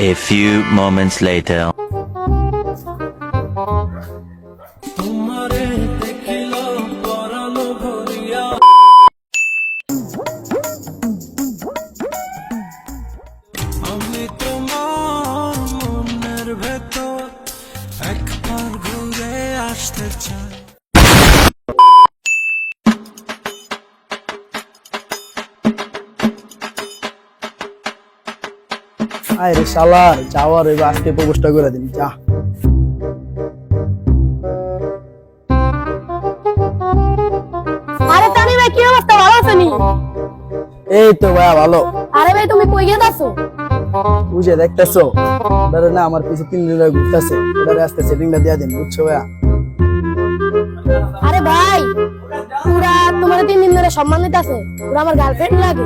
A few moments later. আমি তোমার মনের ভেতর একবার ঘুরে আসতে চাই। আরে শালা যাওয়ার ওই আজকে প্রপোজটা করে দিন যা। আরে তানি ভাই কি অবস্থা, ভালো আছেন? এই তো ভাইয়া ভালো। আরে ভাই তুমি কই গেছো? বুঝে দেখতেছো ধরে না আমার পিছে 3 দিন ধরে ঘুরতেছে, এবারে আজকে সেটিংটা দিয়ে দিন বুঝছো ভাইয়া। আরে ভাই পুরা তোমার 3 দিন ধরে সম্মান দিতেছে, পুরা আমার গার্লফ্রেন্ড লাগে।